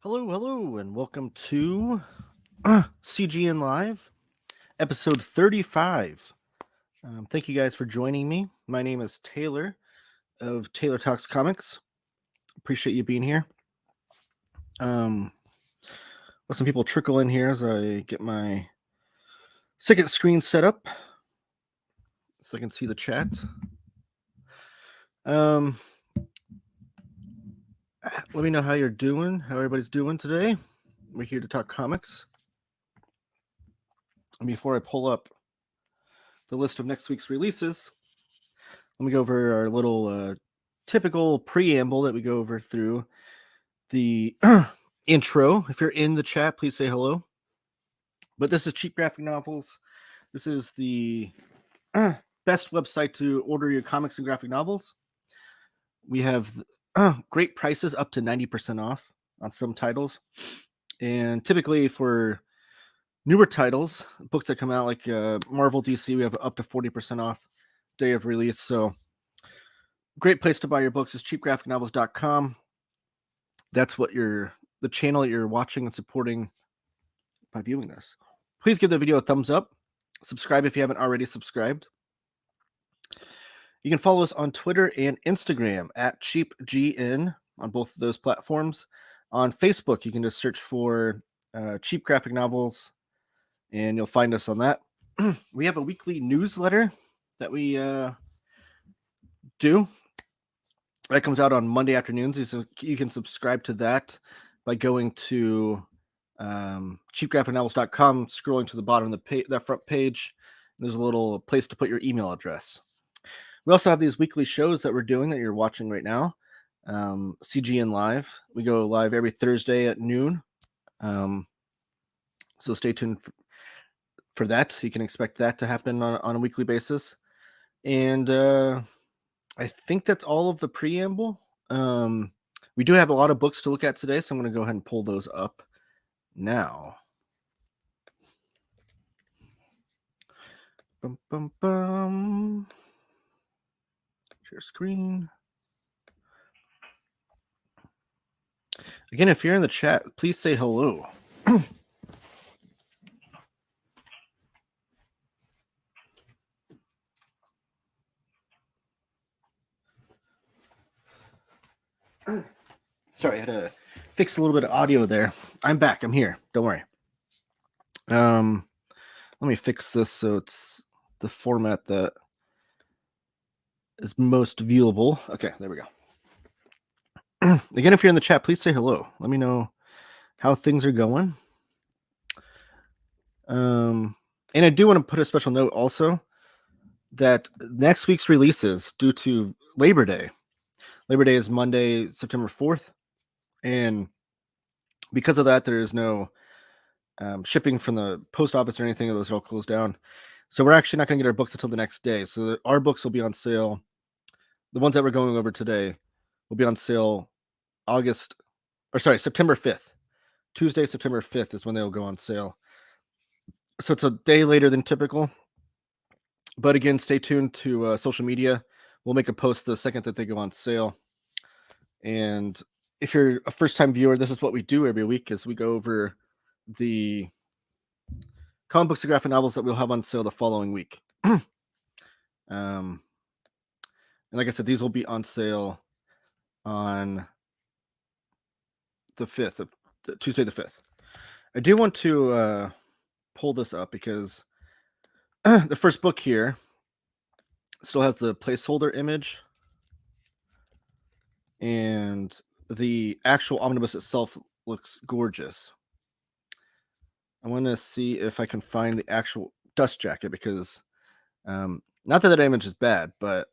Hello, and welcome to CGN Live, episode 35. Thank you guys for joining me. My name is Taylor of Taylor Talks Comics. Appreciate you being here. Let some people trickle in here as I get my second screen set up so I can see the chat. Let me know how you're doing, how everybody's doing today. We're here to talk comics. And before I pull up the list of next week's releases, let me go over our little typical preamble that we go over through the intro. If you're in the chat, please say hello. But this is Cheap Graphic Novels. This is the best website to order your comics and graphic novels. We have great prices up to 90% off on some titles. And typically for newer titles, books that come out like Marvel, DC, we have up to 40% off day of release. So great place to buy your books is cheapgraphicnovels.com. That's what the channel that you're watching and supporting by viewing this. Please give the video a thumbs up. Subscribe if you haven't already subscribed. You can follow us on Twitter and Instagram at CheapGN on both of those platforms. On Facebook, you can just search for Cheap Graphic Novels, and you'll find us on that. We have a weekly newsletter that we do. That comes out on Monday afternoons. So you can subscribe to that by going to cheapgraphicnovels.com, scrolling to the bottom of that front page. There's a little place to put your email address. We also have these weekly shows that we're doing that you're watching right now. CGN Live. We go live every Thursday at noon. So stay tuned for that. You can expect that to happen on a weekly basis. And I think that's all of the preamble. We do have a lot of books to look at today, so I'm going to go ahead and pull those up now. Share screen. Again, if you're in the chat, please say hello. Sorry, I had to fix a little bit of audio there. I'm back. I'm here. Don't worry. Let me fix this so it's the format that is most viewable. Okay, there we go. Again, if you're in the chat, please say hello. Let me know how things are going. And I do want to put a special note also that next week's releases, due to Labor Day is Monday, September 4th. And because of that, there is no shipping from the post office or anything. Those are all closed down. So we're actually not going to get our books until the next day. So our books will be on sale. The ones that we're going over today will be on sale September 5th. Tuesday, September 5th is when they'll go on sale. So it's a day later than typical. But again, stay tuned to social media. We'll make a post the second that they go on sale. And if you're a first-time viewer, this is what we do every week, is we go over the comic books and graphic novels that we'll have on sale the following week. And like I said, these will be on sale on the 5th, Tuesday the 5th. I do want to pull this up because the first book here still has the placeholder image, and the actual omnibus itself looks gorgeous. I want to see if I can find the actual dust jacket, because not that image is bad, but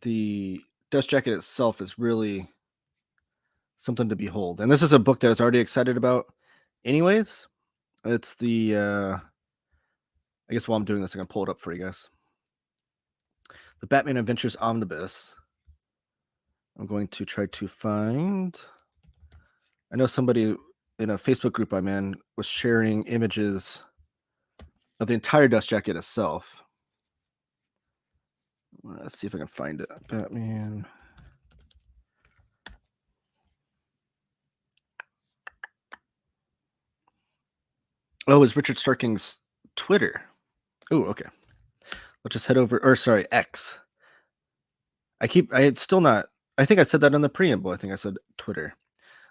the dust jacket itself is really something to behold. And this is a book that I was already excited about anyways. It's the I guess while I'm doing this, I'm gonna pull it up for you guys. The Batman Adventures Omnibus. I'm going to try to find. I know somebody in a Facebook group I'm in was sharing images of the entire dust jacket itself. Let's see if I can find it. Batman Oh, it's Richard Starking's Twitter. Oh, okay. Let's just head over, or sorry, X. I think I said that in the preamble. I think I said Twitter.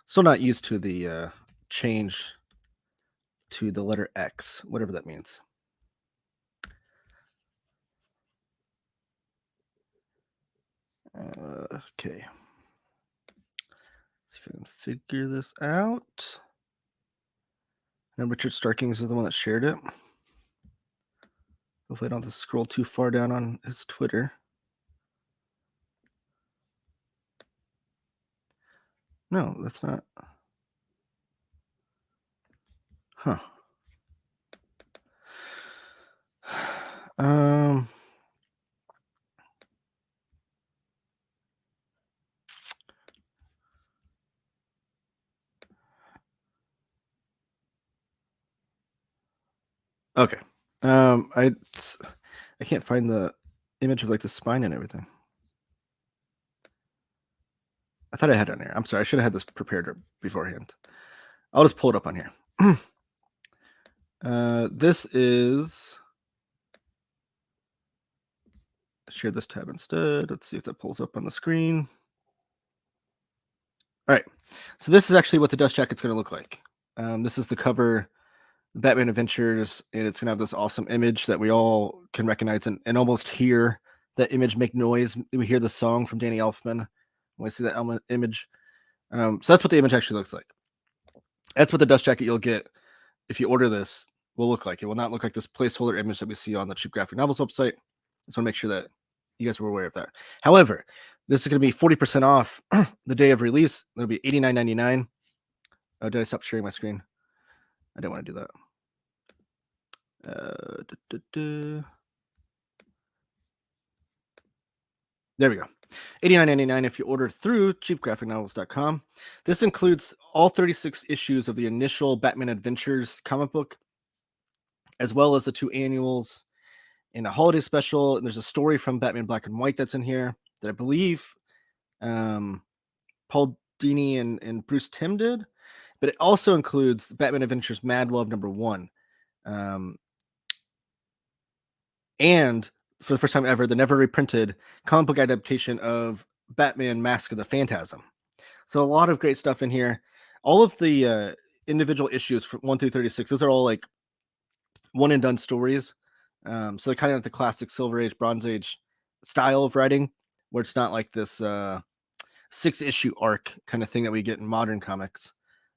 Still not used to the change to the letter X, whatever that means. Okay. See if I can figure this out. And Richard Starkings is the one that shared it. Hopefully I don't have to scroll too far down on his Twitter. No, that's not. Huh. Okay. I can't find the image of like the spine and everything. I thought I had it on here. I'm sorry. I should have had this prepared beforehand. I'll just pull it up on here. This is. Share this tab instead. Let's see if that pulls up on the screen. All right. So this is actually what the dust jacket's going to look like. This is the cover, Batman Adventures, and it's going to have this awesome image that we all can recognize and almost hear that image make noise. We hear the song from Danny Elfman when we see that image. So that's what the image actually looks like. That's what the dust jacket you'll get if you order this will look like. It will not look like this placeholder image that we see on the Cheap Graphic Novels website. I just want to make sure that you guys were aware of that. However, this is going to be 40% off the day of release. It'll be $89.99. Oh, did I stop sharing my screen? I didn't want to do that. There we go. $89.99 if you order through cheapgraphicnovels.com. This includes all 36 issues of the initial Batman Adventures comic book, as well as the 2 annuals and a holiday special. And there's a story from Batman Black and White that's in here that I believe Paul Dini and Bruce Timm did. But it also includes Batman Adventures Mad Love #1. And for the first time ever, the never reprinted comic book adaptation of Batman Mask of the Phantasm. So a lot of great stuff in here. All of the individual issues from 1 through 36, those are all like one and done stories. So they're kind of like the classic Silver Age, Bronze Age style of writing, where it's not like this 6-issue arc kind of thing that we get in modern comics.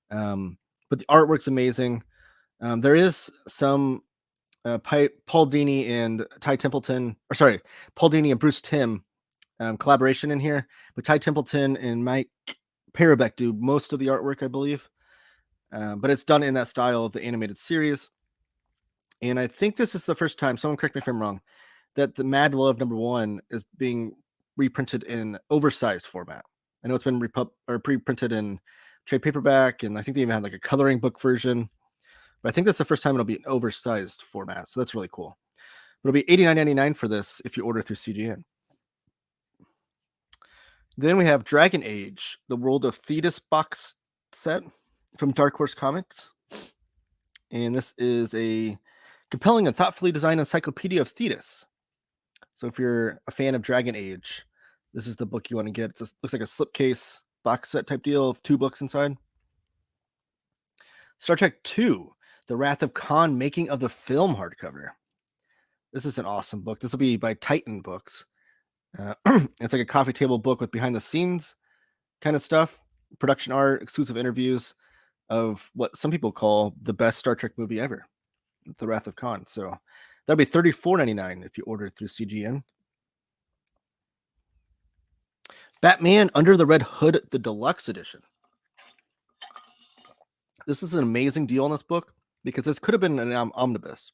But the artwork's amazing. There is some Paul Dini and Paul Dini and Bruce Timm collaboration in here, but Ty Templeton and Mike Parabek do most of the artwork, I believe. But it's done in that style of the animated series. And I think this is the first time, someone correct me if I'm wrong, that the Mad Love #1 is being reprinted in oversized format. I know it's been pre-printed in trade paperback, and I think they even had like a coloring book version. But I think that's the first time it'll be an oversized format, so that's really cool. It'll be $89.99 for this if you order through CGN. Then we have Dragon Age, the World of Thetis box set from Dark Horse Comics. And this is a compelling and thoughtfully designed encyclopedia of Thetis. So if you're a fan of Dragon Age, this is the book you want to get. It looks like a slipcase box set type deal of 2 books inside. Star Trek II, The Wrath of Khan, making of the film hardcover. This is an awesome book. This will be by Titan Books. It's like a coffee table book with behind the scenes kind of stuff, production art, exclusive interviews of what some people call the best Star Trek movie ever, The Wrath of Khan. So that'll be $34.99 if you order through CGN. Batman Under the Red Hood, the deluxe edition. This is an amazing deal on this book because this could have been an omnibus.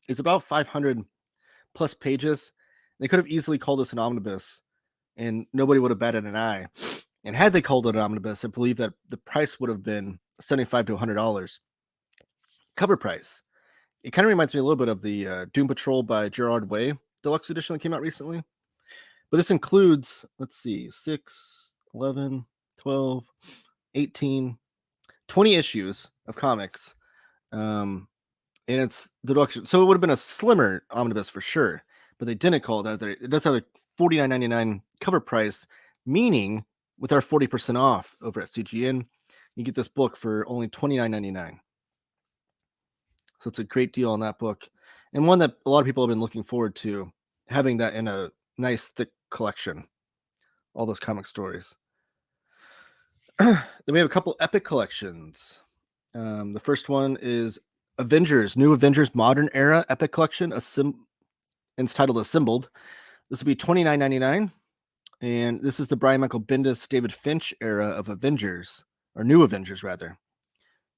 It's about 500 plus pages. They could have easily called this an omnibus and nobody would have batted an eye. And had they called it an omnibus, I believe that the price would have been $75 to $100 cover price. It kind of reminds me a little bit of the Doom Patrol by Gerard Way deluxe edition that came out recently. But this includes, let's see, 6, 11, 12, 18, 20 issues of comics and it's the deluxe. So it would have been a slimmer omnibus for sure, but they didn't call it that. It does have a $49.99 cover price, meaning with our 40% off over at CGN, you get this book for only $29.99. So it's a great deal on that book, and one that a lot of people have been looking forward to having that in a nice thick collection. All those comic stories. Then we have a couple epic collections. The first one is Avengers, New Avengers Modern Era Epic Collection, and it's titled Assembled. This will be $29.99, and this is the Brian Michael Bendis, David Finch era of Avengers, or New Avengers rather.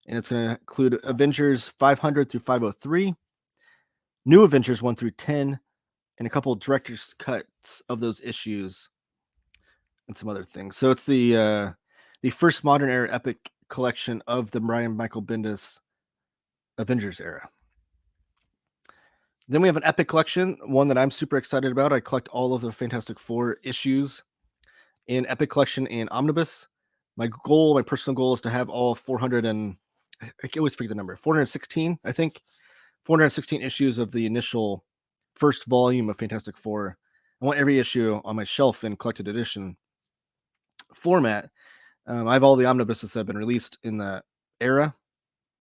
And it's going to include Avengers 500 through 503, New Avengers 1 through 10, and a couple of director's cuts of those issues, and some other things. So it's the first modern era epic collection of the Brian Michael Bendis Avengers era. Then we have an epic collection, one that I'm super excited about. I collect all of the Fantastic Four issues in epic collection and omnibus. My personal goal is to have all 400 and I always forget the number, 416, I think, 416 issues of the initial first volume of Fantastic Four. I want every issue on my shelf in collected edition format. I have all the omnibuses that have been released in the era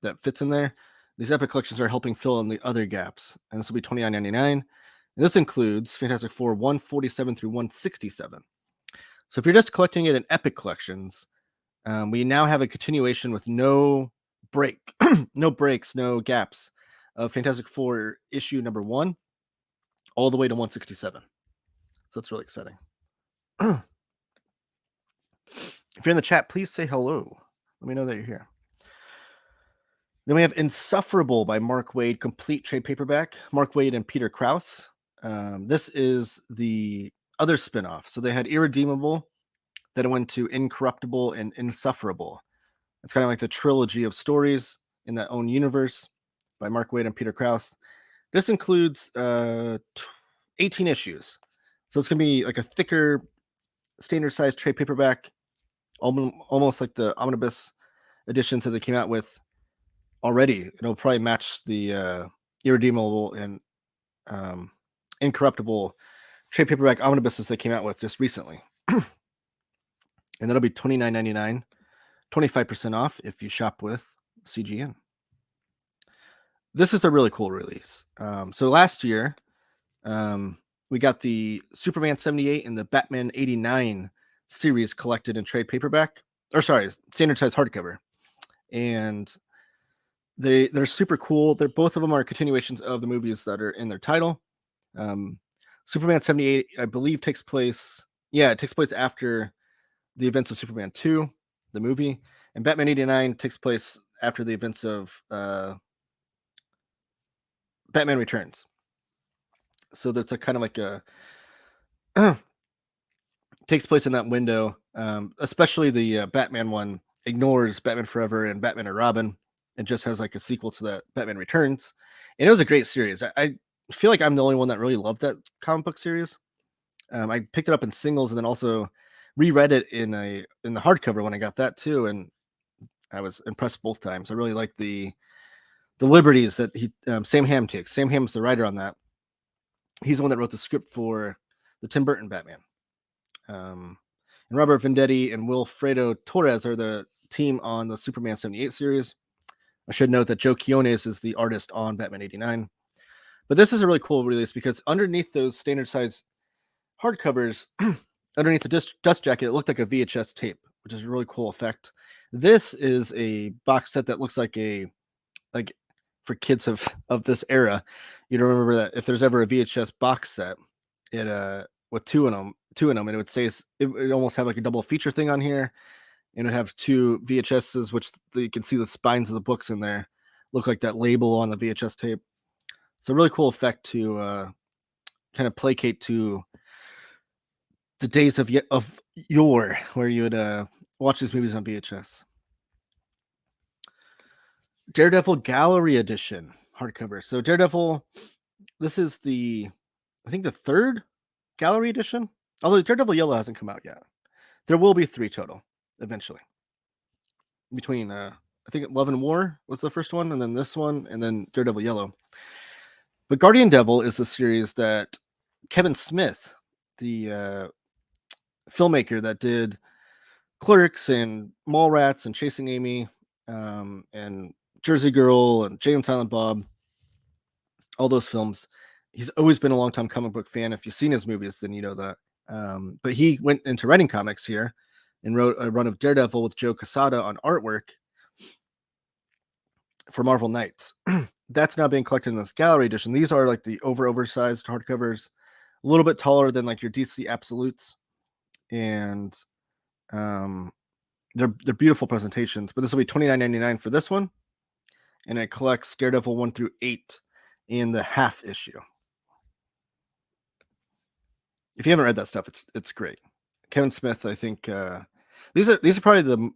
that fits in there. These epic collections are helping fill in the other gaps, and this will be $29.99. And this includes Fantastic Four 147 through 167. So if you're just collecting it in epic collections, we now have a continuation with no no breaks, no gaps of Fantastic Four issue number 1 all the way to 167. So it's really exciting. If you're in the chat, please say hello. Let me know that you're here. Then we have Insufferable by Mark Waid, complete trade paperback. Mark Waid and Peter Krause. This is the other spinoff. So they had Irredeemable, then it went to Incorruptible and Insufferable. It's kind of like the trilogy of stories in that own universe by Mark Waid and Peter Krause. This includes 18 issues. So it's going to be like a thicker, standard size trade paperback, almost like the omnibus editions that they came out with already. It'll probably match the Irredeemable and Incorruptible trade paperback omnibuses they came out with just recently. And that'll be $29.99, 25% off if you shop with CGN. This is a really cool release. So last year, we got the Superman 78 and the Batman 89 series collected in trade paperback, standard size hardcover. And they're super cool. Both of them are continuations of the movies that are in their title. Superman 78, I believe, takes place after the events of Superman 2, the movie, and Batman 89 takes place after the events of Batman Returns. So that's a kind of like a takes place in that window. Especially the Batman one ignores Batman Forever and Batman and Robin, and just has like a sequel to that Batman Returns. And it was a great series. I feel like I'm the only one that really loved that comic book series. I picked it up in singles and then also reread it in the hardcover when I got that too, and I was impressed both times. I really like the liberties that Sam Hamm takes. Sam Hamm's the writer on that. He's the one that wrote the script for the Tim Burton Batman. And Robert Venditti and Wilfredo Torres are the team on the Superman 78 series. I should note that Joe Quiones is the artist on Batman 89. But this is a really cool release because underneath those standard size hardcovers, underneath the dust jacket, it looked like a VHS tape, which is a really cool effect. This is a box set that looks like for kids of this era. You remember that if there's ever a VHS box set, it with two in them, and it would say it almost have like a double feature thing on here, and it would have two VHSs, which you can see the spines of the books in there look like that label on the VHS tape. So really cool effect to kind of placate to the days of yore, where you would watch these movies on VHS. Daredevil Gallery Edition hardcover. So Daredevil, this is I think the third Gallery Edition. Although Daredevil Yellow hasn't come out yet. There will be 3 total eventually between I think Love and War was the first one, and then this one, and then Daredevil Yellow. But Guardian Devil is the series that Kevin Smith, the filmmaker that did Clerks and Mallrats and Chasing Amy, and Jersey Girl and Jay and Silent Bob, all those films. He's always been a longtime comic book fan. If you've seen his movies, then you know that. But he went into writing comics here and wrote a run of Daredevil with Joe Quesada on artwork for Marvel Knights. That's now being collected in this gallery edition. These are like the oversized hardcovers, a little bit taller than like your DC Absolutes, and they're beautiful presentations. But this will be $29.99 for this one, and it collects Daredevil 1 through 8 in the half issue. If you haven't read that stuff, it's great. Kevin Smith, I think these are probably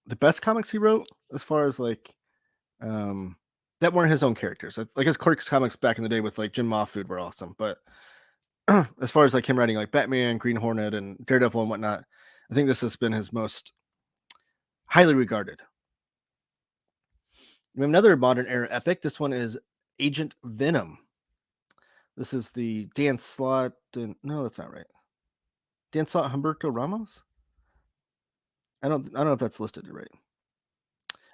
the best comics he wrote as far as like that weren't his own characters. Like his Clerks comics back in the day with like Jim Mahfood were awesome, but as far as like him writing like Batman, Green Hornet, and Daredevil and whatnot, I think this has been his most highly regarded. We have another modern era epic. This one is Agent Venom. This is the Dan Slott. No, that's not right. Dan Slott, Humberto Ramos. I don't know if that's listed right.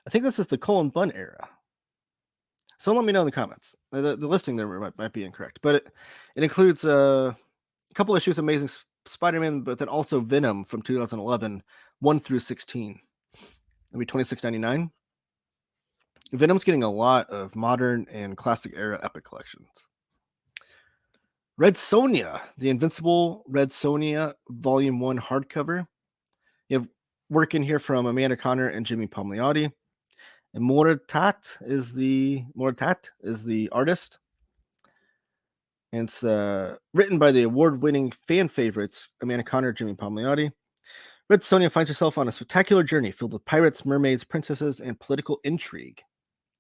I think this is the Cullen Bunn era. So let me know in the comments. The listing there might be incorrect, but it includes a couple issues of Amazing Spider-Man, but then also Venom from 2011, 1 through 16. It'll be $26.99. Venom's getting a lot of modern and classic era epic collections. Red Sonja, the Invincible Red Sonja Volume 1 hardcover. You have work in here from Amanda Connor and Jimmy Palmiotti. And Moritat is the artist. And it's written by the award-winning fan favorites Amanda Connor, Jimmy Palmiotti. Red Sonja finds herself on a spectacular journey filled with pirates, mermaids, princesses, and political intrigue.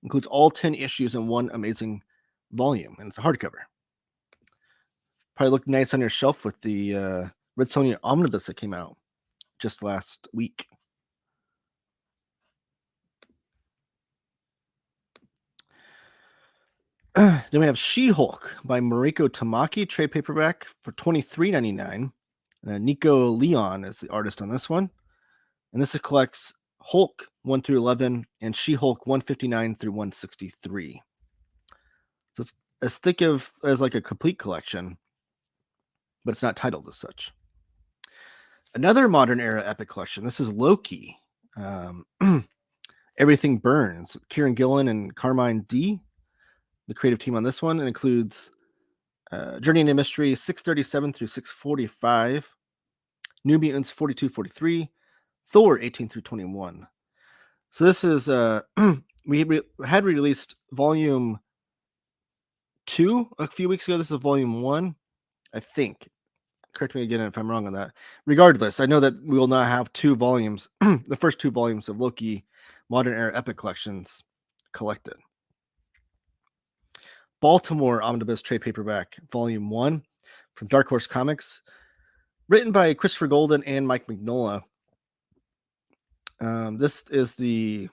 Includes all 10 issues in one amazing volume, and it's a hardcover. Probably looked nice on your shelf with the Red Sonja Omnibus that came out just last week. Then we have She-Hulk by Mariko Tamaki, trade paperback for $23.99. Nico Leon is the artist on this one. And this collects Hulk 1 through 11 and She-Hulk 159 through 163. So it's as thick as like a complete collection, but it's not titled as such. Another modern era epic collection. This is Loki. Everything Burns. Kieran Gillen and Carmine D. The creative team on this one. It includes Journey into Mystery 637 through 645. New Mutants 42-43. Thor 18 through 21. So this is we had released volume 2 a few weeks ago. This is volume 1, I think. Correct me again if I'm wrong on that. Regardless, I know that we will not have 2 volumes, the first 2 volumes of Loki Modern Era Epic Collections collected. Baltimore Omnibus trade paperback, volume 1 from Dark Horse Comics, written by Christopher Golden and Mike Mignola. This is the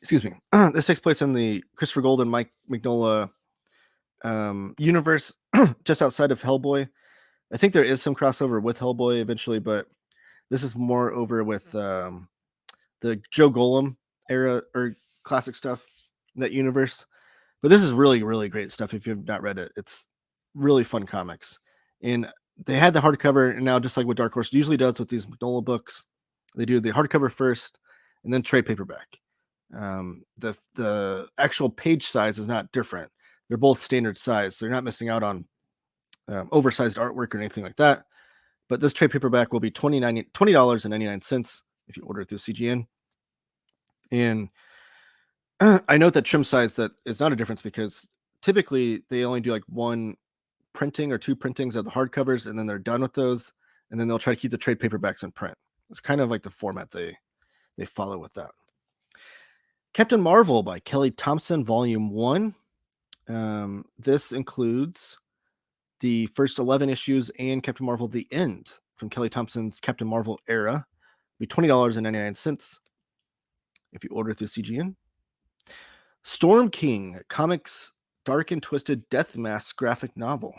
excuse me. This takes place in the Christopher Golden, Mike Mignola universe, just outside of Hellboy. I think there is some crossover with Hellboy eventually, but this is more over with the Joe Golem era or classic stuff in that universe. But this is really, really great stuff. If you've not read it, it's really fun comics. And they had the hardcover, and now just like what Dark Horse usually does with these Mignola books, they do the hardcover first and then trade paperback. The actual page size is not different. They're both standard size, so you're not missing out on oversized artwork or anything like that. But this trade paperback will be $20.99 if you order it through CGN. And I note that trim size that is not a difference because typically they only do like 1 printing or 2 printings of the hardcovers, and then they're done with those, and then they'll try to keep the trade paperbacks in print. It's kind of like the format they follow with that. Captain Marvel by Kelly Thompson, Volume 1. This includes the first 11 issues and Captain Marvel The End from Kelly Thompson's Captain Marvel era. It'll be $20.99 if you order through CGN. Storm King Comics Dark and Twisted Death Mask graphic novel.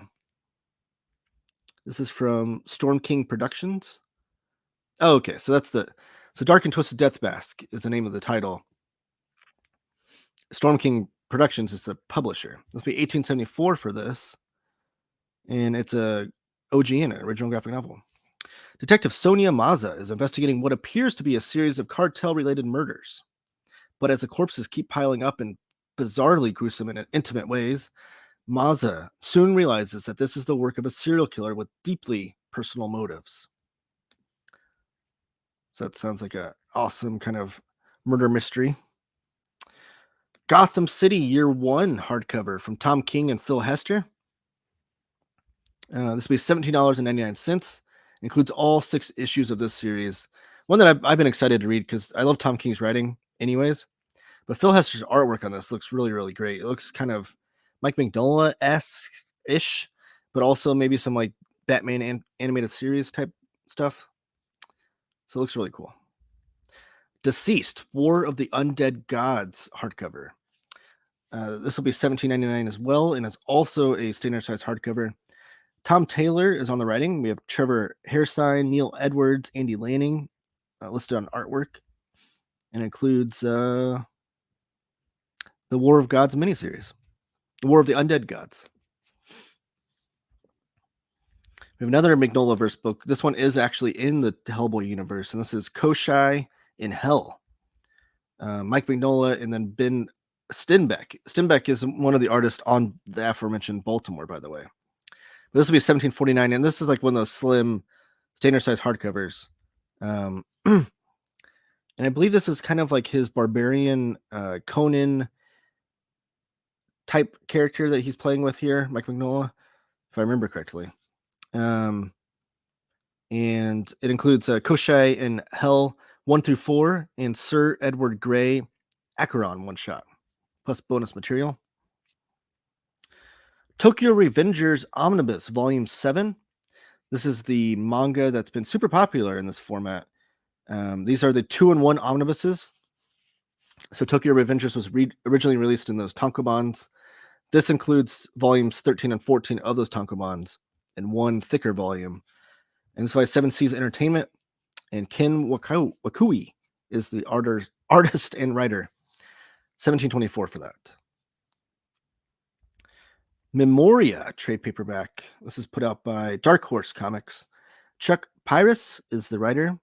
This is from Storm King Productions. Oh, okay. So Dark and Twisted Death Mask is the name of the title. Storm King Productions is the publisher. This will be $18.74 for this, and it's a OGN, an original graphic novel. Detective Sonia Maza is investigating what appears to be a series of cartel-related murders. But as the corpses keep piling up in bizarrely gruesome and intimate ways, Maza soon realizes that this is the work of a serial killer with deeply personal motives. So that sounds like an awesome kind of murder mystery. Gotham City Year 1 hardcover from Tom King and Phil Hester. This will be $17.99. Includes all 6 issues of this series. One that I've been excited to read because I love Tom King's writing anyways. But Phil Hester's artwork on this looks really, really great. It looks kind of Mike Mignola-esque-ish, but also maybe some like Batman animated series type stuff. So it looks really cool. Deceased, War of the Undead Gods hardcover. This will be $17.99 as well, and it's also a standard size hardcover. Tom Taylor is on the writing. We have Trevor Hairsine, Neil Edwards, Andy Lanning listed on artwork, and includes the War of Gods miniseries, the War of the Undead Gods. We have another Mignolaverse book. This one is actually in the Hellboy universe, and this is Koshai in Hell. Mike Mignola and then Ben Stenbeck. Stenbeck is one of the artists on the aforementioned Baltimore, by the way. But this will be $17.49, and this is like one of those slim, standard size hardcovers. And I believe this is kind of like his barbarian Conan type character that he's playing with here, Mike Mignola, if I remember correctly. And it includes Koshai in Hell 1-4 and Sir Edward Grey Acheron one shot, plus bonus material. Tokyo Revengers Omnibus Volume 7. This is the manga that's been super popular in this format. These are the 2-in-1 omnibuses. So Tokyo Revengers was originally released in those tankobons. This includes volumes 13 and 14 of those tankobons in one thicker volume. And this by 7 Seas Entertainment. And Ken Wakui is the artist and writer. $17.24 for that. Memoria trade paperback. This is put out by Dark Horse Comics. Chuck Pyrus is the writer.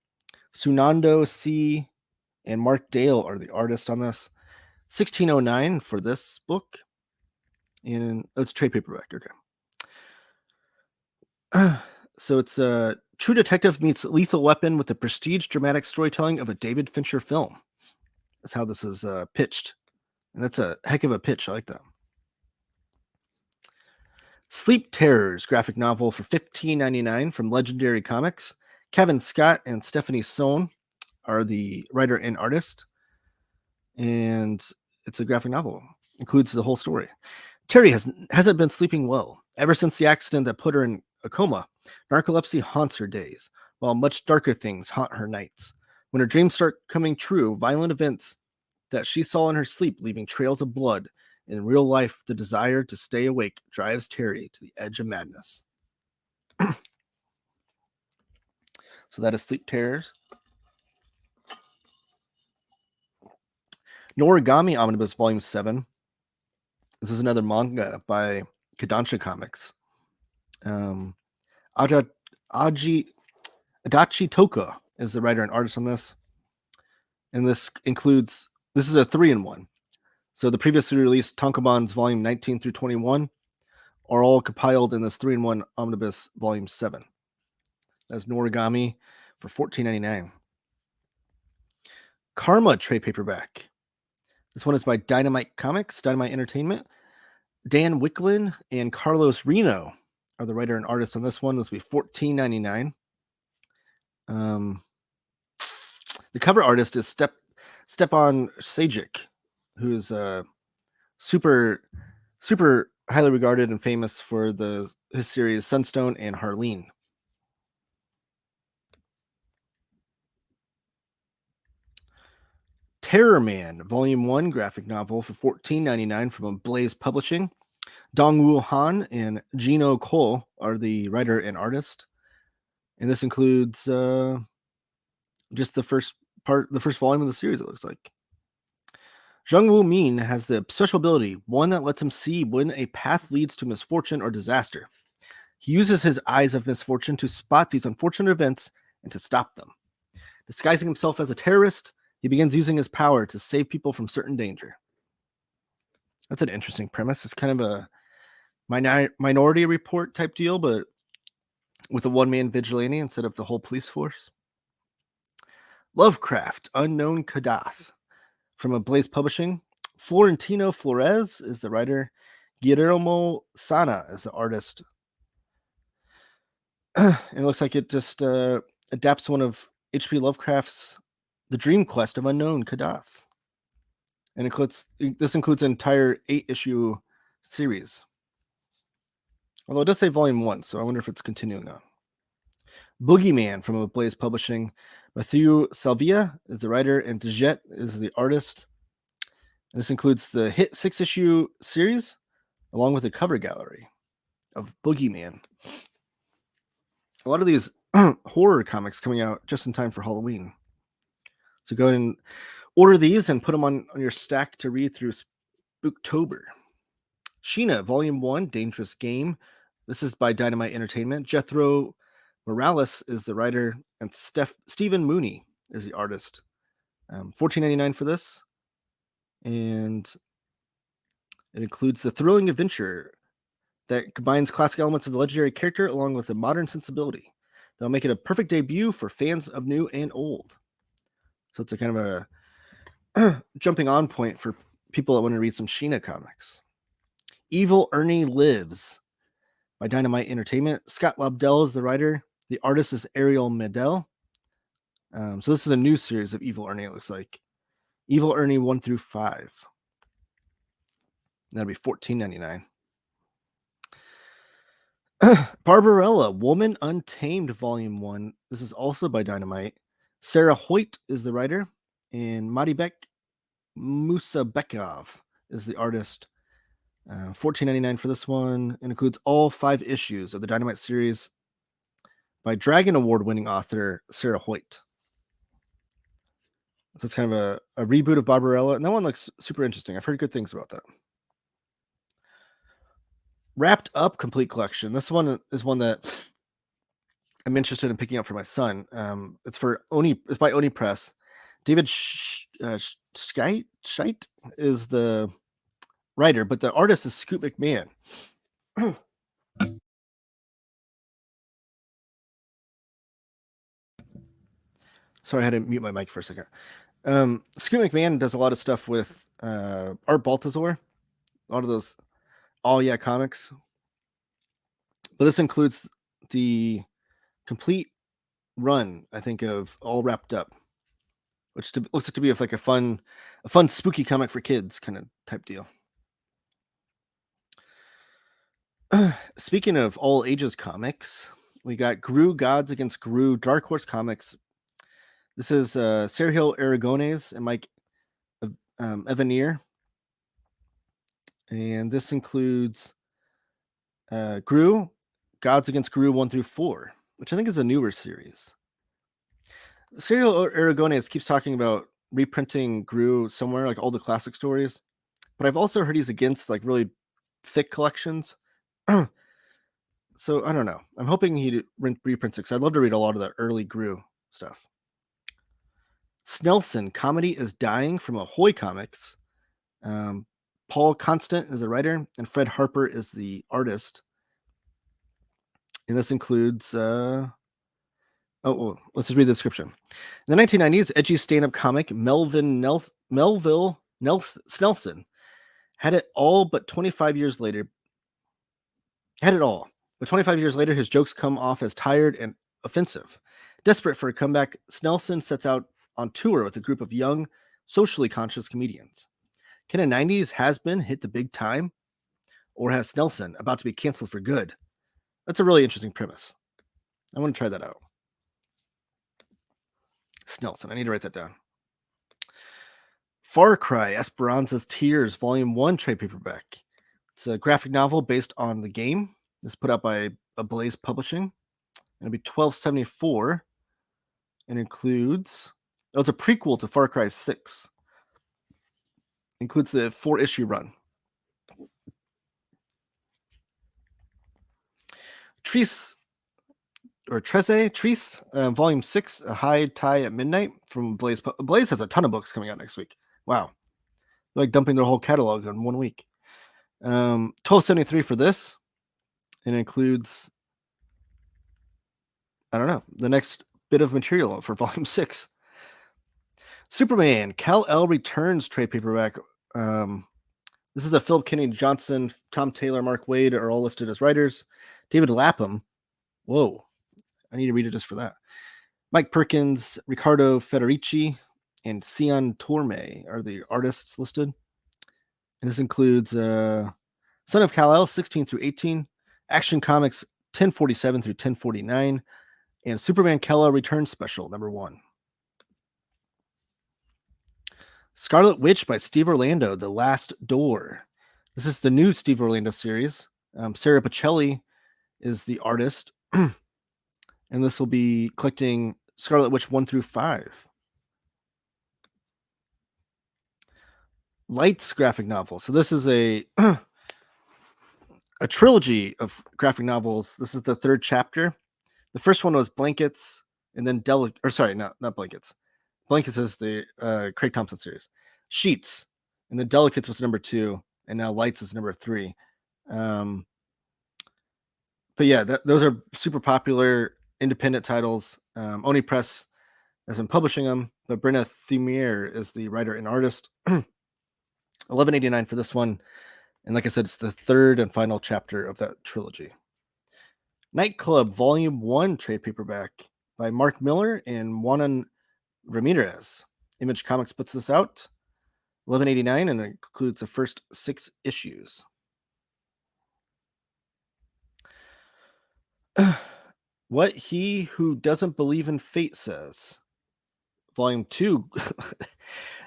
Sunando C. and Mark Dale are the artists on this. $16.09 for this book. And it's trade paperback. Okay. So it's True Detective meets Lethal Weapon with the prestige dramatic storytelling of a David Fincher film. That's how this is pitched. And that's a heck of a pitch. I like that. Sleep Terrors graphic novel for $15.99 from Legendary Comics. Kevin Scott and Stephanie Sohn are the writer and artist. And it's a graphic novel. Includes the whole story. Terry hasn't been sleeping well ever since the accident that put her in a coma. Narcolepsy haunts her days, while much darker things haunt her nights. When her dreams start coming true, violent events that she saw in her sleep leaving trails of blood. In real life, the desire to stay awake drives Terry to the edge of madness. So that is Sleep Terrors. Noragami Omnibus Volume 7. This is another manga by Kodansha Comics. Adachi Toka is the writer and artist on this. And this is a 3-in-1. So the previously released tankobons Volume 19 through 21 are all compiled in this 3-in-1 Omnibus Volume 7. That's Noragami for $14.99. Karma trade paperback. This one is by Dynamite Comics, Dynamite Entertainment. Dan Wicklin and Carlos Reno are the writer and artist on this one. This will be $14.99. The cover artist is Stepan Sajic, who's super highly regarded and famous for his series Sunstone and Harleen. Terror Man, Volume 1 graphic novel for $14.99 from Blaze Publishing. Dongwoo Han and Gino Cole are the writer and artist. And this includes just the first volume of the series, it looks like. Jungwoo Min has the special ability, one that lets him see when a path leads to misfortune or disaster. He uses his eyes of misfortune to spot these unfortunate events and to stop them. Disguising himself as a terrorist, he begins using his power to save people from certain danger. That's an interesting premise. It's kind of a Minority Report type deal, but with a one-man vigilante instead of the whole police force. Lovecraft, Unknown Kadath, from Blaze Publishing. Florentino Flores is the writer. Guillermo Sana is the artist. It looks like it just adapts one of H.P. Lovecraft's The Dream Quest of Unknown Kadath. And this includes an entire 8-issue series. Although it does say volume 1, so I wonder if it's continuing on. Boogeyman from Blaze Publishing. Mathieu Salvia is the writer, and Dejet is the artist. And this includes the hit 6-issue series, along with a cover gallery of Boogeyman. A lot of these horror comics coming out just in time for Halloween. So go ahead and order these and put them on your stack to read through Spooktober. Sheena, Volume 1, Dangerous Game. This is by Dynamite Entertainment. Jethro Morales is the writer, and Stephen Mooney is the artist. $14.99 for this. And it includes the thrilling adventure that combines classic elements of the legendary character along with a modern sensibility. That'll make it a perfect debut for fans of new and old. So it's a kind of a jumping on point for people that want to read some Sheena comics. Evil Ernie Lives by Dynamite Entertainment. Scott Lobdell is the writer. The artist is Ariel Medel. So this is a new series of Evil Ernie, it looks like. Evil Ernie 1 through 5. That'll be $14.99. Barbarella, Woman Untamed, Volume 1. This is also by Dynamite. Sarah Hoyt is the writer, and Maribek Musabekov is the artist. $14.99 for this one. It includes all 5 issues of the Dynamite series by Dragon Award-winning author Sarah Hoyt. So it's kind of a reboot of Barbarella, and that one looks super interesting. I've heard good things about that. Wrapped Up Complete Collection. This one is one that I'm interested in picking up for my son. It's by Oni Press. David Scheit is the writer, but the artist is Scoot McMahon. Sorry, I had to mute my mic for a second. Scoot McMahon does a lot of stuff with Art Baltazar. A lot of those comics. But this includes the complete run, I think, of All Wrapped Up, which looks like to be like a fun spooky comic for kids kind of type deal. Speaking of all ages comics, we got Gru Gods Against Gru, Dark Horse Comics. This is Sergio Aragones and Mike Evanier. And this includes Gru, Gods Against Gru 1 through 4, which I think is a newer series. Sergio Aragones keeps talking about reprinting Gru somewhere, like all the classic stories. But I've also heard he's against like really thick collections. So I don't know. I'm hoping he reprints it because I'd love to read a lot of the early Gru stuff. Snelson, Comedy is Dying from Ahoy Comics. Paul Constant is the writer, and Fred Harper is the artist. And this includes... let's just read the description. In the 1990s, edgy stand-up comic Melville Snelson had it all, but 25 years later... But 25 years later, his jokes come off as tired and offensive. Desperate for a comeback, Snelson sets out on tour with a group of young, socially conscious comedians. Can a 90s has-been hit the big time? Or has Snelson about to be canceled for good? That's a really interesting premise. I want to try that out. Snelson, I need to write that down. Far Cry Esperanza's Tears, Volume 1 trade paperback. It's a graphic novel based on the game. It's put out by Blaze Publishing. It'll be $12.74 and includes... Oh, it's a prequel to Far Cry 6. Includes the 4-issue run. Treese, Volume 6, A High Tie at Midnight from Blaze. Blaze has a ton of books coming out next week. Wow. They're like dumping their whole catalog in 1 week. $12.73 for this. It includes, I don't know, the next bit of material for Volume 6. Superman, Kal-El Returns trade paperback. This is the Philip Kennedy Johnson, Tom Taylor, Mark Waid are all listed as writers. David Lapham. Whoa. I need to read it just for that. Mike Perkins, Riccardo Federici, and Sion Torme are the artists listed. And this includes Son of Kal-El, 16 through 18, Action Comics, 1047 through 1049, and Superman Kal-El Returns Special, number 1. Scarlet Witch by Steve Orlando, The Last Door. This is the new Steve Orlando series. Sarah Pacelli is the artist. And this will be collecting Scarlet Witch 1 through 5. Lights graphic novel. So this is a trilogy of graphic novels. This is the 3rd chapter. The first one was Blankets, and then not Blankets. Blankets is the Craig Thompson series. Sheets, and then Delicates was number 2, and now Lights is number 3. But yeah, those are super popular independent titles. Oni Press has been publishing them, but Brenna Thimier is the writer and artist. $11.89 for this one, and like I said, it's the 3rd and final chapter of that trilogy. Nightclub Volume 1 trade paperback by Mark Miller and Juanan Ramirez. Image Comics puts this out. $11.89, and it includes the first 6 issues. What He Who Doesn't Believe in Fate Says. Volume 2.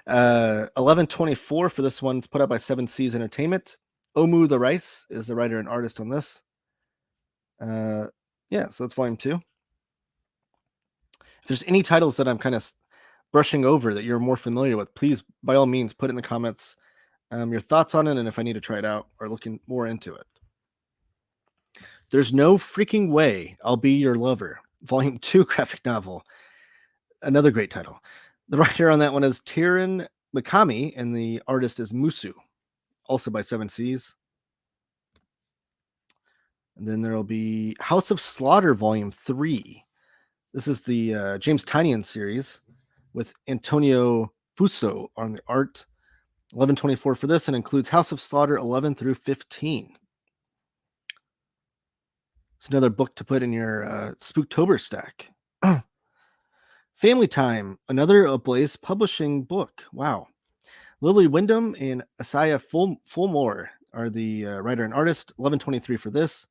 $11.24 for this one. It's put out by 7 Seas Entertainment. Omu the Rice is the writer and artist on this. So that's Volume 2. If there's any titles that I'm kind of brushing over that you're more familiar with, please, by all means, put in the comments your thoughts on it and if I need to try it out or looking more into it. There's No Freaking Way I'll Be Your Lover, Volume 2 graphic novel. Another great title. The writer on that one is Tyron Mikami, and the artist is Musu, also by 7 Seas. And then there will be House of Slaughter, Volume 3. This is the James Tynion series with Antonio Fuso on the art. $11.24 for this, and includes House of Slaughter 11 through 15. It's another book to put in your Spooktober stack. Family Time, another Blaze Publishing book. Wow. Lily Wyndham and Asaya Fulmore are the writer and artist. $11.23 for this,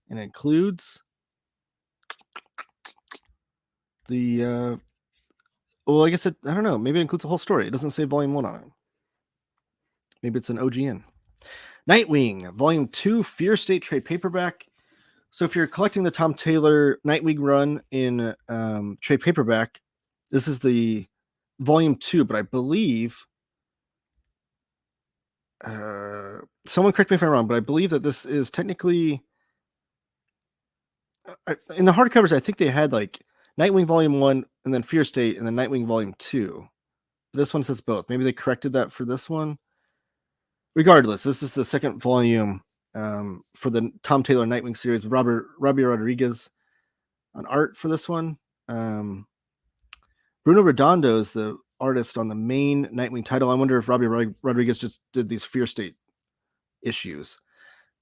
and it includes the I guess I don't know. Maybe it includes the whole story. It doesn't say Volume 1 on it. Maybe it's an OGN. Nightwing, Volume 2, Fear State trade paperback. So if you're collecting the Tom Taylor Nightwing run in trade paperback, this is the Volume 2, but I believe, someone correct me if I'm wrong, but I believe that this is technically, in the hardcovers, I think they had like Nightwing Volume 1 and then Fear State and then Nightwing Volume 2. This one says both. Maybe they corrected that for this one. Regardless, this is the 2nd volume for the Tom Taylor Nightwing series with Robbie Rodriguez on art for this one. Bruno Redondo is the artist on the main Nightwing title. I wonder if Robbie Rodriguez just did these Fear State issues.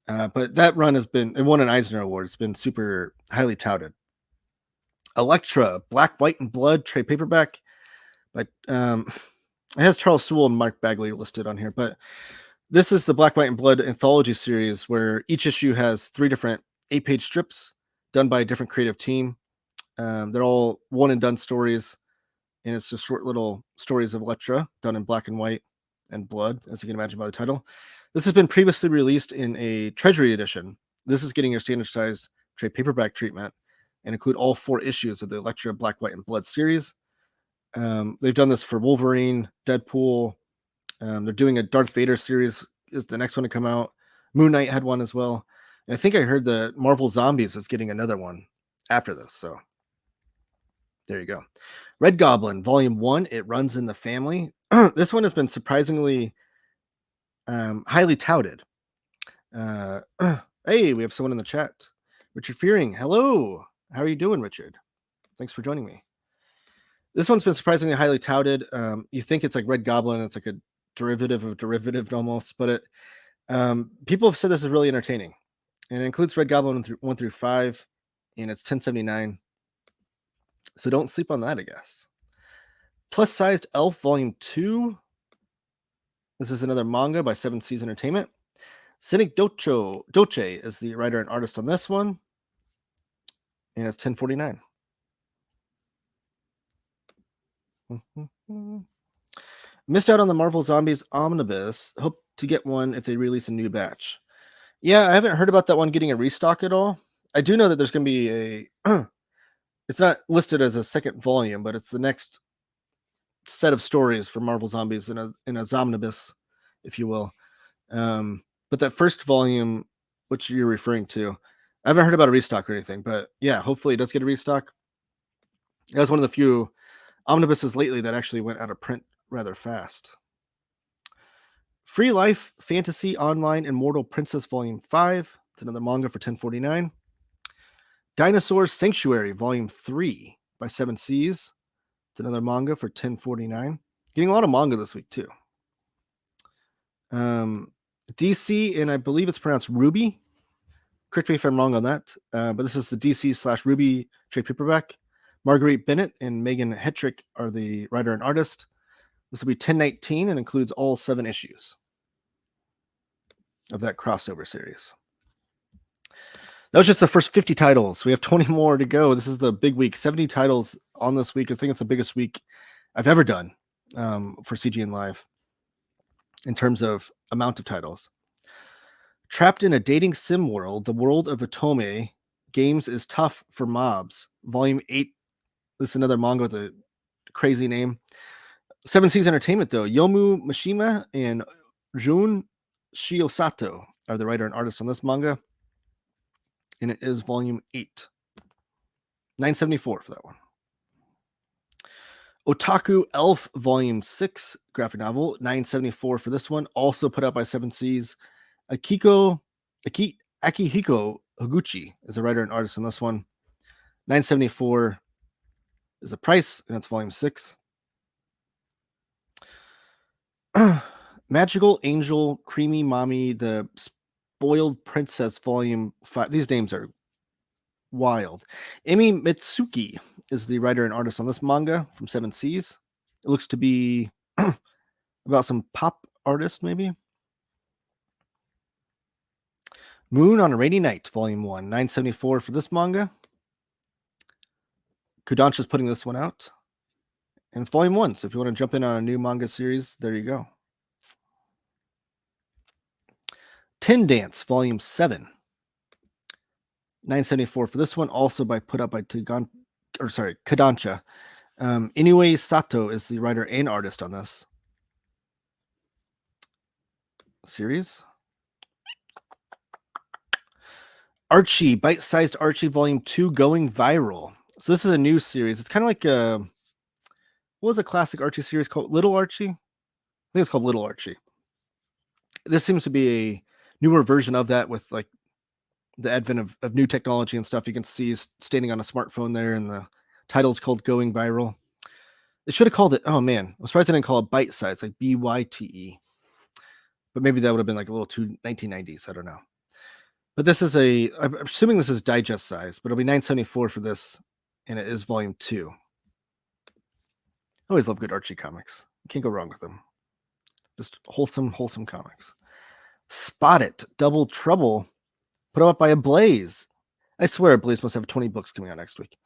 But that run it won an Eisner Award. It's been super highly touted. Elektra, Black, White, and Blood trade paperback. But it has Charles Sewell and Mark Bagley listed on here. But this is the Black, White, and Blood anthology series where each issue has 3 different 8-page strips done by a different creative team. They're all one and done stories, and it's just short little stories of Elektra done in black and white. and blood, as you can imagine by the title. This has been previously released in a Treasury edition. This is getting your standard size trade paperback treatment and include all 4 issues of the Elektra Black, White, and Blood series. They've done this for Wolverine, Deadpool. They're doing a Darth Vader series is the next one to come out. Moon Knight had one as well. And I think I heard the Marvel Zombies is getting another one after this. So there you go. Red Goblin, Volume 1. It runs in the family. This one has been surprisingly highly touted. Hey, we have someone in the chat. Richard Fearing. Hello. How are you doing, Richard? Thanks for joining me. This one's been surprisingly highly touted. You think it's like Red Goblin. It's like a derivative of derivative almost, but people have said this is really entertaining. And it includes Red Goblin 1 through 5, and it's $10.79. So don't sleep on that, I guess. Plus Sized Elf Volume 2. This is another manga by 7 Seas Entertainment. Cynic Doce is the writer and artist on this one. And it's $10.49. Missed out on the Marvel Zombies Omnibus. Hope to get one if they release a new batch. Yeah, I haven't heard about that one getting a restock at all. I do know that there's going to be a... it's not listed as a second volume, but it's the next set of stories for Marvel Zombies in a Zomnibus, if you will. But that first volume, which you're referring to, I haven't heard about a restock or anything, but yeah, hopefully it does get a restock. That was one of the few omnibuses lately that actually went out of print rather fast. Free Life Fantasy Online Immortal Princess Volume 5. It's another manga for $10.49. Dinosaur Sanctuary Volume 3 by 7 Seas. It's another manga for $10.49. Getting a lot of manga this week, too. DC, and I believe it's pronounced Ruby. Correct me if I'm wrong on that. But this is the DC/Ruby trade paperback. Marguerite Bennett and Megan Hetrick are the writer and artist. This will be $10.19 and includes all 7 issues of that crossover series. That was just the first 50 titles. We have 20 more to go. This is the big week. 70 titles on this week. I think it's the biggest week I've ever done for CGN Live in terms of amount of titles. Trapped in a dating sim world, the world of Otome games is tough for mobs. Volume 8. This is another manga with a crazy name. 7 Seas Entertainment, though. Yomu Mishima and Jun Shiosato are the writer and artist on this manga. And it is volume 8. $9.74 for that one. Otaku Elf Volume 6 graphic novel. $9.74 for this one. Also put out by 7 Seas. Akihiko Higuchi is the writer and artist on this one. $9.74 is the price, and it's volume 6. Magical Angel, Creamy Mommy, the Spoiled Princess, Volume 5. These names are wild. Emi Mitsuki is the writer and artist on this manga from 7 Seas. It looks to be about some pop artist, maybe. Moon on a Rainy Night, Volume 1. $9.74 for this manga. Kodansha's putting this one out. And it's volume 1, so if you want to jump in on a new manga series, there you go. Tin Dance, Volume 7. $9.74 for this one, also put out by Kodansha. Inoue Sato is the writer and artist on this series. Archie, Bite-Sized Archie, Volume 2, Going Viral. So this is a new series. It's kind of like what was a classic Archie series called? Little Archie? I think it's called Little Archie. This seems to be a newer version of that with like the advent of new technology and stuff. You can see he's standing on a smartphone there, and the title's called Going Viral. They should have called it, oh man, I'm surprised they didn't call it Bite Size, like BYTE. But maybe that would have been like a little too 1990s. I don't know. But this is I'm assuming this is digest size, but it'll be $9.74 for this, and it is volume 2. I always love good Archie comics. You can't go wrong with them. Just wholesome comics. Spot It, Double Trouble, put out by Ablaze. I swear Ablaze must have 20 books coming out next week.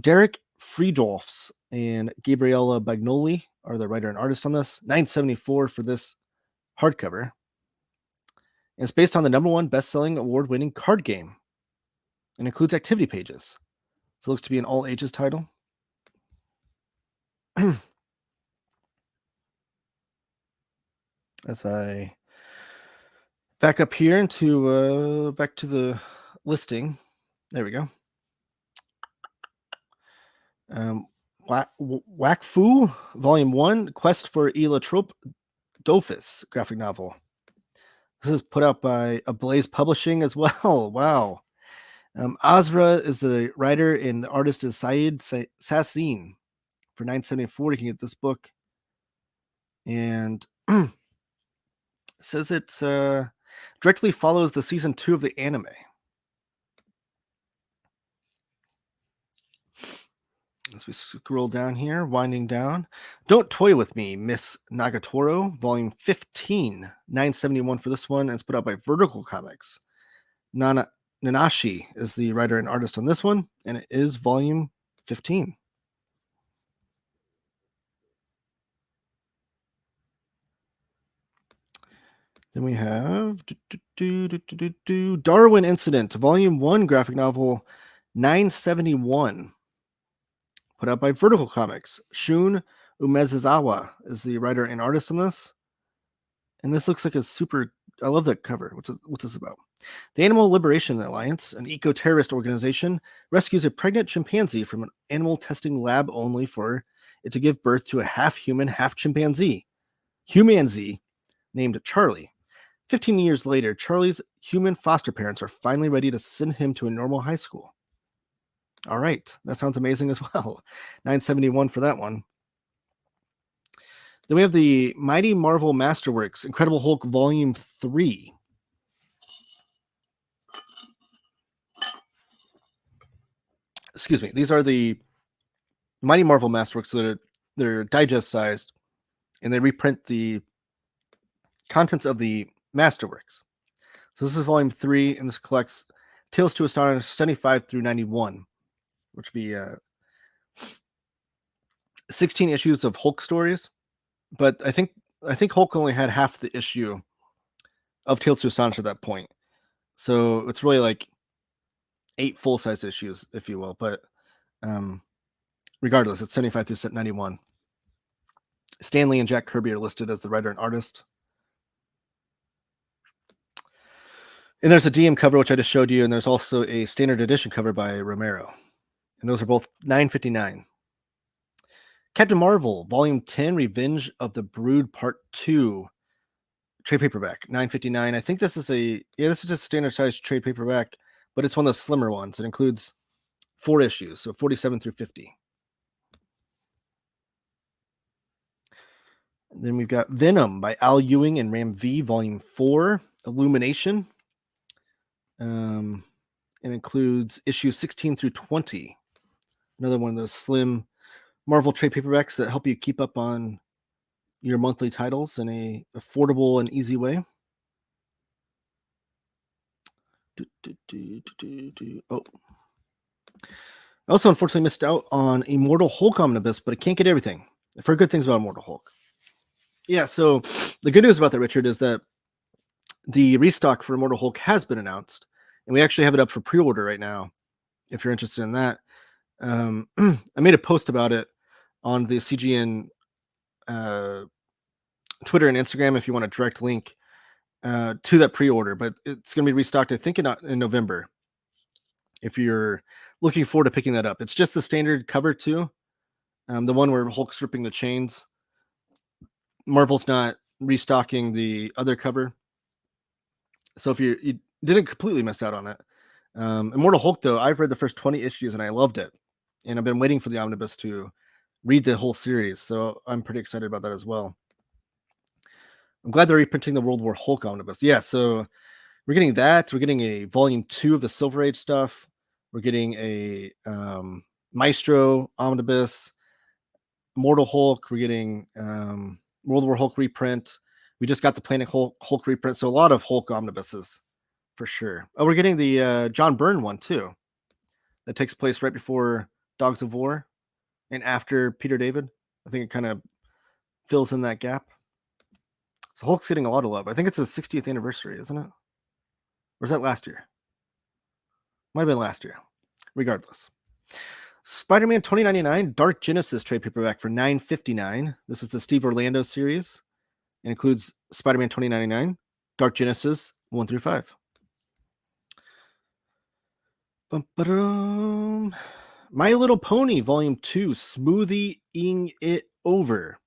Derek Friedolfs and Gabriella Bagnoli are the writer and artist on this. $9.74 for this hardcover. And it's based on the #1 best-selling award-winning card game and includes activity pages. So it looks to be an all-ages title. As I back up here into back to the listing. There we go. Wakfu, Volume 1, Quest for Elatrope Dofus graphic novel. This is put out by Ablaze Publishing as well. Wow. Azra is the writer and the artist is Saeed Sassin. For $9.74, you can get this book. And it says it directly follows the season 2 of the anime. As we scroll down here, winding down. Don't Toy With Me, Miss Nagatoro, Volume 15, $9.71 for this one. And it's put out by Vertical Comics. Nanashi is the writer and artist on this one, and it is Volume 15. Then we have Darwin Incident, Volume 1 graphic novel, $9.71. Put out by Vertical Comics. Shun Umezawa is the writer and artist on this. And this looks like a super... I love that cover. What's this about? The Animal Liberation Alliance, an eco-terrorist organization, rescues a pregnant chimpanzee from an animal testing lab only for it to give birth to a half-human, half-chimpanzee. Humanzee, named Charlie. 15 years later, Charlie's human foster parents are finally ready to send him to a normal high school. All right, that sounds amazing as well. $9.71 for that one. Then we have the Mighty Marvel Masterworks, Incredible Hulk Volume 3. Excuse me. These are the Mighty Marvel Masterworks that they're digest sized, and they reprint the contents of the Masterworks. So this is Volume 3, and this collects Tales to Astonish 75 through 91, which would be 16 issues of Hulk stories. But I think Hulk only had half the issue of Tales to Astonish at that point. So it's really like 8 full-size issues, if you will. But regardless, it's 75 through 91. Stan Lee and Jack Kirby are listed as the writer and artist. And there's a DM cover, which I just showed you, and there's also a standard edition cover by Romero. And those are both $9.59. Captain Marvel, Volume 10, Revenge of the Brood, Part 2, trade paperback, $9.59. I think this is this is just a standard size trade paperback, but it's one of the slimmer ones. It includes 4 issues, so 47 through 50. And then we've got Venom by Al Ewing and Ram V, Volume 4, Illumination. It includes issues 16 through 20. Another one of those slim Marvel trade paperbacks that help you keep up on your monthly titles in a affordable and easy way. Oh. I also unfortunately missed out on Immortal Hulk Omnibus, but I can't get everything. I've heard good things about Immortal Hulk. Yeah, so the good news about that, Richard, is that the restock for Immortal Hulk has been announced, and we actually have it up for pre-order right now, if you're interested in that. I made a post about it on the CGN Twitter and Instagram if you want a direct link to that pre-order, but it's going to be restocked, I think, in November. If you're looking forward to picking that up, it's just the standard cover too, the one where Hulk's ripping the chains. Marvel's not restocking the other cover, so if you didn't completely miss out on it. Immortal Hulk, though, I've read the first 20 issues and I loved it, and I've been waiting for the omnibus to read the whole series, so I'm pretty excited about that as well. I'm glad they're reprinting the World War Hulk omnibus. Yeah, so we're getting that. We're getting a Volume 2 of the Silver Age stuff. We're getting a Maestro omnibus, Immortal Hulk. We're getting World War Hulk reprint. We just got the Planet Hulk reprint, so a lot of Hulk omnibuses for sure. Oh, we're getting the John Byrne one too. That takes place right before Dogs of War. and after Peter David. I think it kind of fills in that gap. So Hulk's getting a lot of love. I think it's his 60th anniversary, isn't it? Or was that last year? Might have been last year. Regardless. Spider-Man 2099 Dark Genesis trade paperback for $9.59. This is the Steve Orlando series. It includes Spider-Man 2099, Dark Genesis 1 through 5. My Little Pony Volume 2, Smoothieing It Over.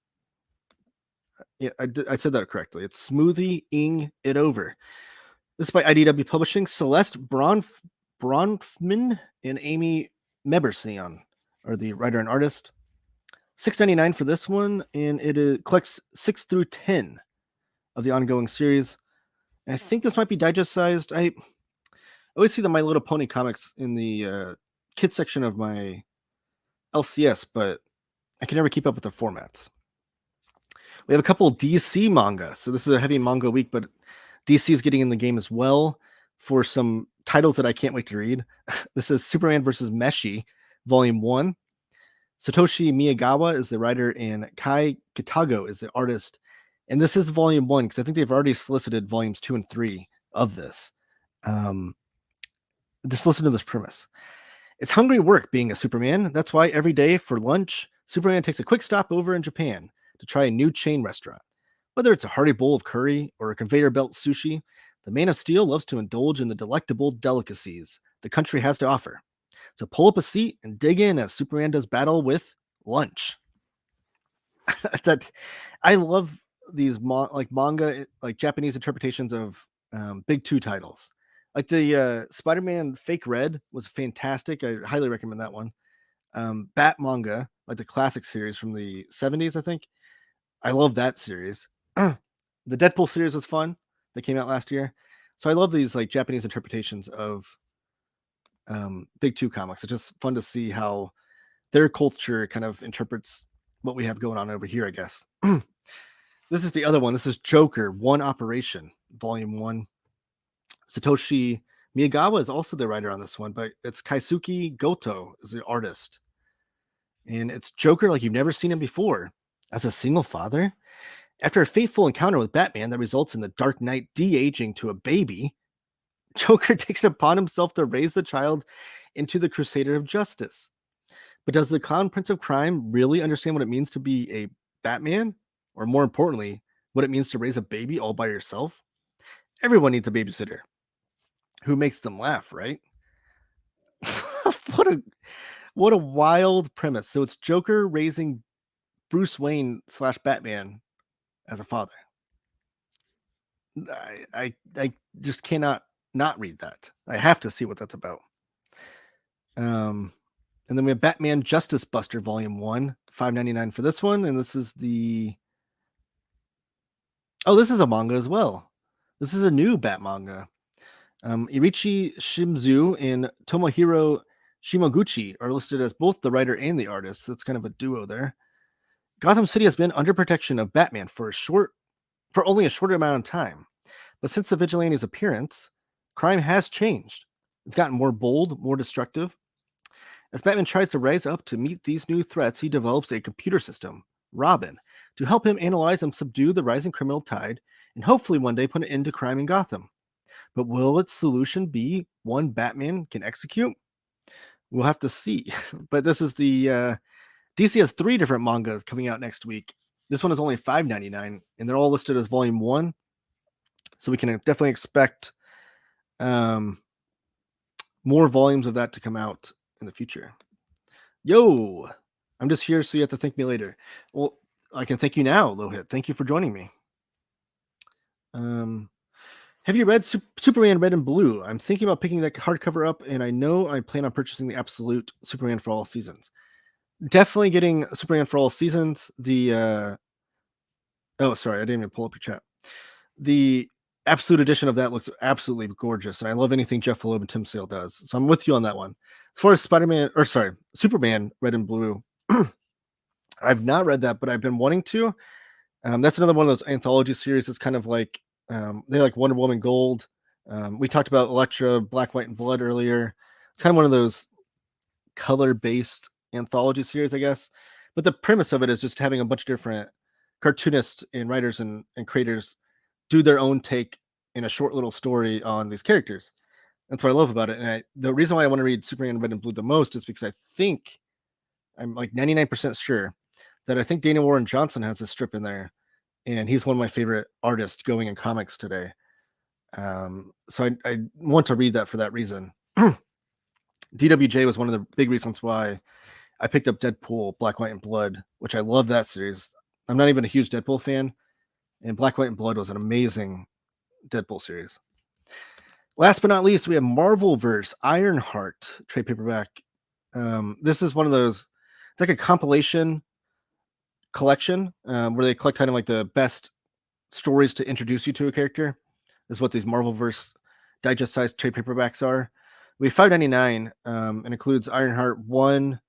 Yeah, I said that correctly. It's Smoothieing It Over. This is by IDW Publishing. Celeste Bronfman and Amy Mebersian are the writer and artist. $6.99 for this one, and it collects 6 through 10 of the ongoing series. And I think this might be digest sized. I always see the My Little Pony comics in the kids section of my LCS, but I can never keep up with the formats. We have a couple DC manga. So this is a heavy manga week, but DC is getting in the game as well for some titles that I can't wait to read. This is Superman vs. Meshi, Volume 1. Satoshi Miyagawa is the writer, and Kai Kitago is the artist. And this is Volume 1, because I think they've already solicited Volumes 2 and 3 of this. Just listen to this premise. It's hungry work being a Superman. That's why every day for lunch, Superman takes a quick stop over in Japan to try a new chain restaurant. Whether it's a hearty bowl of curry or a conveyor belt sushi, the Man of Steel loves to indulge in the delectable delicacies the country has to offer. So pull up a seat and dig in as Superman does battle with lunch. That I love these manga, like Japanese interpretations of big two titles. Like the Spider-Man Fake Red was fantastic. I highly recommend that one. Bat Manga, like the classic series from the 70s, I think. I love that series. The Deadpool series was fun. That came out last year. So I love these like Japanese interpretations of big two comics. It's just fun to see how their culture kind of interprets what we have going on over here, I guess. This is the other one. This is Joker, One Operation, Volume 1. Satoshi Miyagawa is also the writer on this one, but it's Kaisuke Goto is the artist. And it's Joker like you've never seen him before. As a single father, after a fateful encounter with Batman that results in the Dark Knight de-aging to a baby, Joker takes it upon himself to raise the child into the Crusader of Justice. But does the Clown Prince of Crime really understand what it means to be a Batman? Or more importantly, what it means to raise a baby all by yourself? Everyone needs a babysitter who makes them laugh, right? What a wild premise. So it's Joker raising Bruce Wayne / Batman as a father. I just cannot not read that. I have to see what that's about. And then we have Batman Justice Buster Volume 1, $5.99 for this one. And this is this is a manga as well. This is a new Bat manga. Irichi Shimizu and Tomohiro Shimaguchi are listed as both the writer and the artist. So it's kind of a duo there. Gotham City has been under protection of Batman for only a short amount of time. But since the Vigilante's appearance, crime has changed. It's gotten more bold, more destructive. As Batman tries to rise up to meet these new threats, he develops a computer system, Robin, to help him analyze and subdue the rising criminal tide and hopefully one day put an end to crime in Gotham. But will its solution be one Batman can execute? We'll have to see. But this is the DC has 3 different mangas coming out next week. This one is only $5.99, and they're all listed as Volume 1. So we can definitely expect more volumes of that to come out in the future. Yo, I'm just here, so you have to thank me later. Well, I can thank you now, Lohit. Thank you for joining me. Have you read Superman Red and Blue? I'm thinking about picking that hardcover up, and I know I plan on purchasing the Absolute Superman for All Seasons. Definitely getting Superman for All Seasons. Oh, sorry, I didn't even pull up your chat. The Absolute edition of that looks absolutely gorgeous, and I love anything Jeff Loeb and Tim Sale does. So I'm with you on that one. As far as Superman Red and Blue, I've not read that, but I've been wanting to. That's another one of those anthology series that's kind of like they like Wonder Woman Gold. We talked about Elektra Black, White, and Blood earlier. It's kind of one of those color-based anthology series, I guess. But the premise of it is just having a bunch of different cartoonists and writers and creators do their own take in a short little story on these characters. That's what I love about it. And the reason why I want to read Superman Red and Blue the most is because I'm like 99% sure that I think Dana Warren Johnson has a strip in there, and he's one of my favorite artists going in comics today. So I want to read that for that reason. DWJ was one of the big reasons why I picked up Deadpool, Black, White, and Blood, which I love that series. I'm not even a huge Deadpool fan, and Black, White, and Blood was an amazing Deadpool series. Last but not least, we have Marvelverse Ironheart trade paperback. This is one of those, it's like a compilation collection where they collect kind of like the best stories to introduce you to a character. Is what these Marvelverse digest sized trade paperbacks are. We have $5.99 and includes Ironheart 1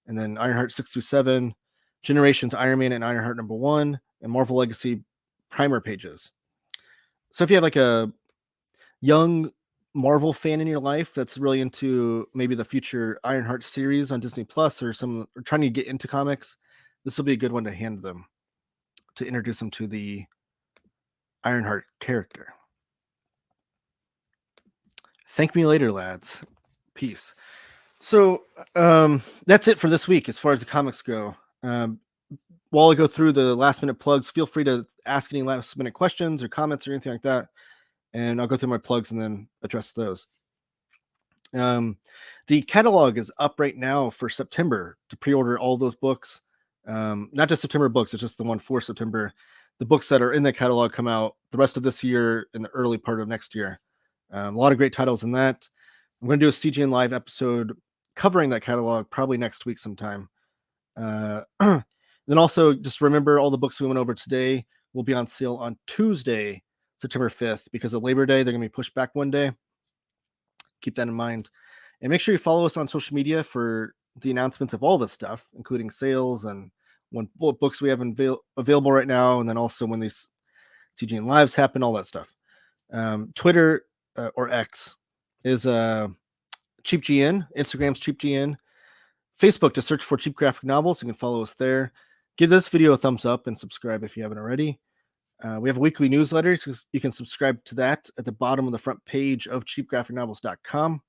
and then Ironheart 6 through 7, Generations Iron Man and Ironheart number 1, and Marvel Legacy primer pages. So if you have like a young Marvel fan in your life that's really into maybe the future Ironheart series on Disney Plus or trying to get into comics, this will be a good one to hand them to introduce them to the Ironheart character. Thank me later, lads. Peace. So that's it for this week as far as the comics go. While I go through the last minute plugs, feel free to ask any last minute questions or comments or anything like that. And I'll go through my plugs and then address those. The catalog is up right now for September to pre-order all those books. Not just September books, it's just the one for September. The books that are in the catalog come out the rest of this year and the early part of next year. A lot of great titles in that. I'm going to do a CGN Live episode covering that catalog probably next week sometime. Then also just remember all the books we went over today will be on sale on Tuesday, September 5th, because of Labor Day. They're going to be pushed back one day. Keep that in mind. And make sure you follow us on social media for the announcements of all this stuff, including sales and what books we have available right now, and then also when these CGN Lives happen, all that stuff. Twitter or X is CheapGN. Instagram's CheapGN. Facebook, to search for Cheap Graphic Novels. You can follow us there. Give this video a thumbs up and subscribe if you haven't already. We have a weekly newsletter, so you can subscribe to that at the bottom of the front page of cheapgraphicnovels.com.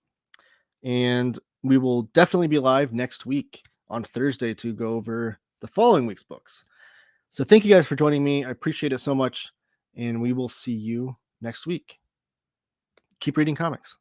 And we will definitely be live next week on Thursday to go over the following week's books. So thank you guys for joining me. I appreciate it so much. And we will see you next week. Keep reading comics.